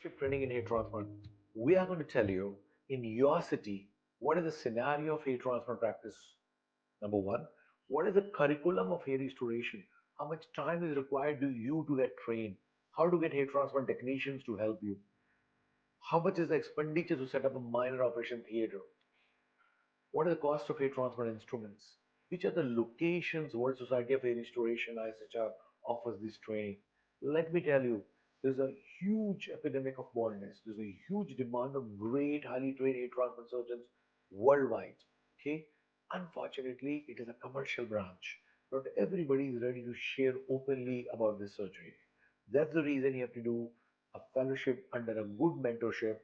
Leadership training in hair transplant. We are going to tell you in your city what is the scenario of hair transplant practice. Number one, what is the curriculum of hair restoration? How much time is required to you to get trained? How to get hair transplant technicians to help you? How much is the expenditure to set up a minor operation theater? What are the cost of hair transplant instruments? Which are the locations World Society of Hair Restoration ISHR offers this training? Let me tell you, there's a huge epidemic of baldness. There's a huge demand of great, highly trained hair transplant surgeons worldwide. Okay? Unfortunately, it is a commercial branch. Not everybody is ready to share openly about this surgery. That's the reason you have to do a fellowship under a good mentorship,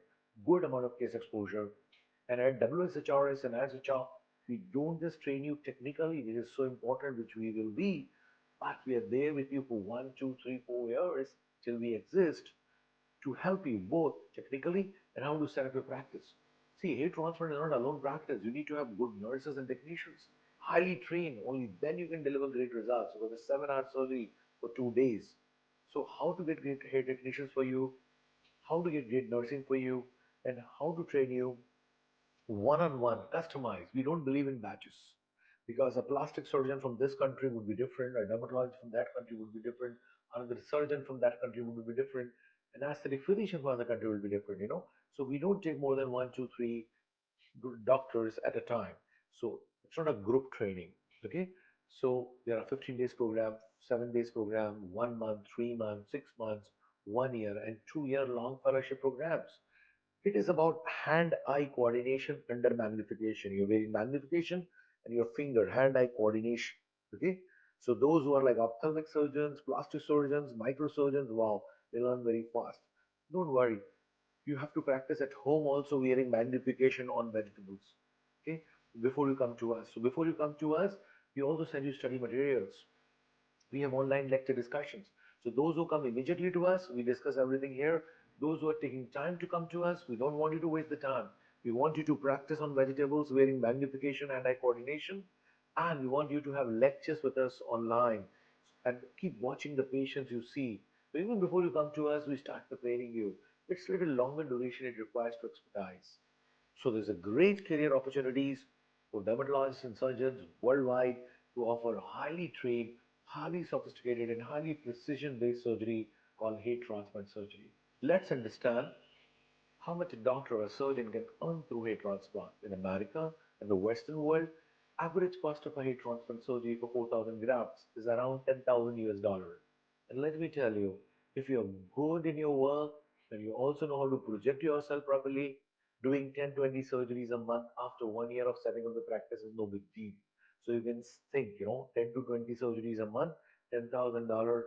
good amount of case exposure, and at WSHRS and SHR, we don't just train you technically, it is so important, which we will be, but we are there with you for 1, 2, 3, 4 years till we exist to help you both technically and how to set up your practice. See, hair transplant is not alone practice. You need to have good nurses and technicians, highly trained. Only then you can deliver great results. Because a 7-hour surgery for 2 days. So, how to get great hair technicians for you, how to get great nursing for you, and how to train you one-on-one, customized. We don't believe in batches because a plastic surgeon from this country would be different, a dermatologist from that country would be different, another surgeon from that country would be different, an aesthetic physician from another country will be different. So we don't take more than one, two, three doctors at a time. So it's not a group training. Okay. So there are 15 days program, 7 days program, 1 month, 3 months, 6 months, 1 year, and 2 year long fellowship programs. It is about hand-eye coordination under magnification. You're wearing magnification and your finger, hand-eye coordination. Okay? So those who are like ophthalmic surgeons, plastic surgeons, microsurgeons, wow, they learn very fast. Don't worry. You have to practice at home also wearing magnification on vegetables. Okay? Before you come to us. So before you come to us, we also send you study materials. We have online lecture discussions. So those who come immediately to us, we discuss everything here. Those who are taking time to come to us, we don't want you to waste the time. We want you to practice on vegetables, wearing magnification and eye coordination. And we want you to have lectures with us online and keep watching the patients you see. So even before you come to us, we start preparing you. It's a little longer duration it requires to expertise. So there's a great career opportunities for dermatologists and surgeons worldwide to offer highly trained, highly sophisticated, and highly precision-based surgery called hair transplant surgery. Let's understand how much a doctor or a surgeon can earn through hair transplant. In America and the Western world, average cost of a hair transplant surgery for 4,000 grafts is around 10,000 US dollars. And let me tell you, if you're good in your work and you also know how to project yourself properly, doing 10, 20 surgeries a month after 1 year of setting up the practice is no big deal. So you can think, 10 to 20 surgeries a month, $10,000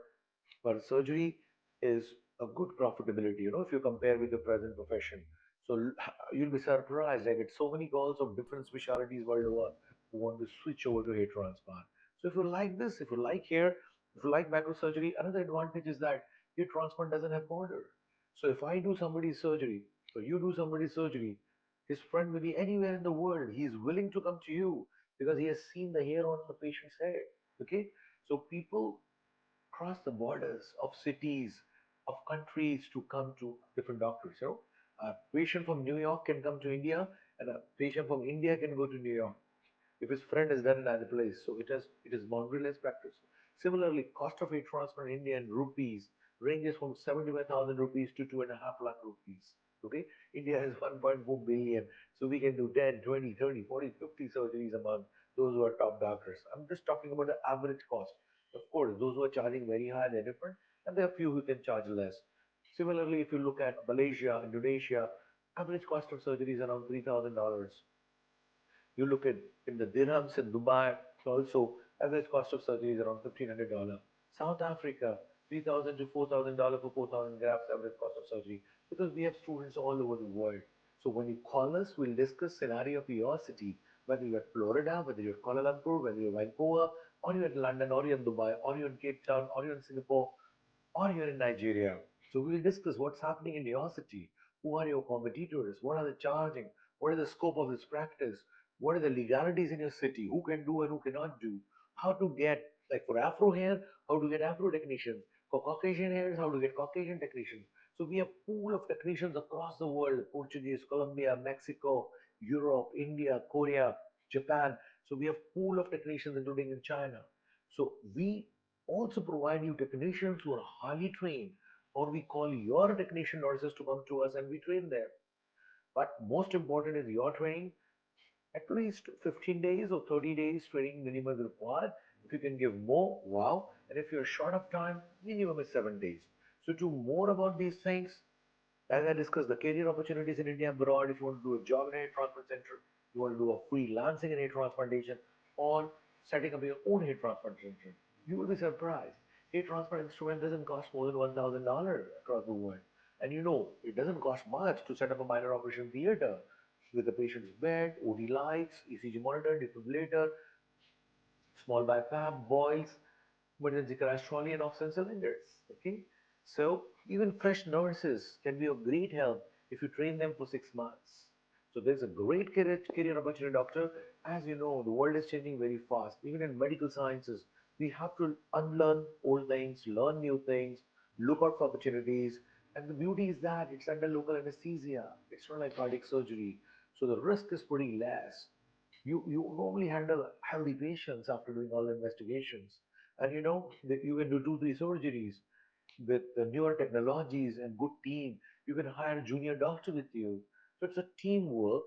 per surgery is a good profitability, if you compare with the present profession. So you'll be surprised. I get so many calls of different specialties worldwide who want to switch over to hair transplant. So if you like this, if you like hair, if you like microsurgery, another advantage is that hair transplant doesn't have border. So if I do somebody's surgery, or you do somebody's surgery, his friend will be anywhere in the world. He is willing to come to you because he has seen the hair on the patient's head. Okay? So people cross the borders of cities, of countries to come to different doctors. A patient from New York can come to India, and a patient from India can go to New York if his friend is done in another place. So it is boundaryless practice. Similarly, cost of a transfer in India in rupees ranges from 75,000 rupees to 2.5 lakh rupees. Okay, India has 1.4 billion, so we can do 10, 20, 30, 40, 50 surgeries a month. Those who are top doctors. I'm just talking about the average cost. Of course, those who are charging very high, they're different, and there are few who can charge less. Similarly, if you look at Malaysia, Indonesia, average cost of surgery is around $3,000. You look at in the dirhams in Dubai, also average cost of surgery is around $1,500. South Africa, $3,000 to $4,000 for 4,000 grafts average cost of surgery because we have students all over the world. So when you call us, we'll discuss scenario of your city, whether you're at Florida, whether you're at Kuala Lumpur, whether you're in Vancouver, or you're in London, or you're in Dubai, or you're in Cape Town, or you're in Singapore, or you're in Nigeria. So we'll discuss what's happening in your city. Who are your competitors? What are they charging? What is the scope of this practice? What are the legalities in your city? Who can do and who cannot do? How to get, like for Afro hair, how to get Afro technicians. For Caucasian hairs, how to get Caucasian technicians. So we have pool of technicians across the world, Portuguese, Colombia, Mexico, Europe, India, Korea, Japan. So we have pool of technicians including in China. So we also provide you technicians who are highly trained, or we call your technician nurses to come to us and we train them. But most important is your training. At least 15 days or 30 days training minimum is required. If you can give more, wow. And if you're short of time, minimum is 7 days. So to more about these things, as I discussed, the career opportunities in India and abroad, if you want to do a job in a transplant center, you want to do a freelancing in a transplantation, or setting up your own hair transplant center, you will be surprised. Hair transplant instrument doesn't cost more than $1,000 across the world. And you know, it doesn't cost much to set up a minor operation theater with the patient's bed, OD lights, ECG monitor, defibrillator, small BiPAP, boils, emergency crash trolley, and oxygen cylinders. Okay, so even fresh nurses can be of great help if you train them for 6 months. So there's a great career opportunity, doctor. As you know, the world is changing very fast. Even in medical sciences, we have to unlearn old things, learn new things, look out for opportunities. And the beauty is that it's under local anesthesia. It's not like cardiac surgery. So the risk is pretty less. You normally handle healthy patients after doing all the investigations, and you know that you can do 2 3 surgeries with the newer technologies and good team. You can hire a junior doctor with you, so it's a teamwork.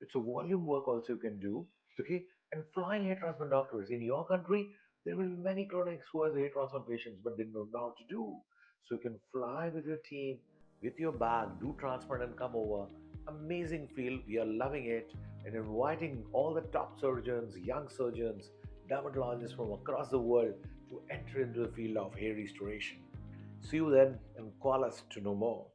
It's a volume work also you can do. Okay, and flying hair transplant doctors in your country, there will be many clinics who has hair transplant patients but they don't know how to do. So you can fly with your team, with your bag, do transplant and come over. Amazing field, we are loving it, and inviting all the top surgeons, young surgeons, dermatologists from across the world to enter into the field of hair restoration. See you then and call us to know more.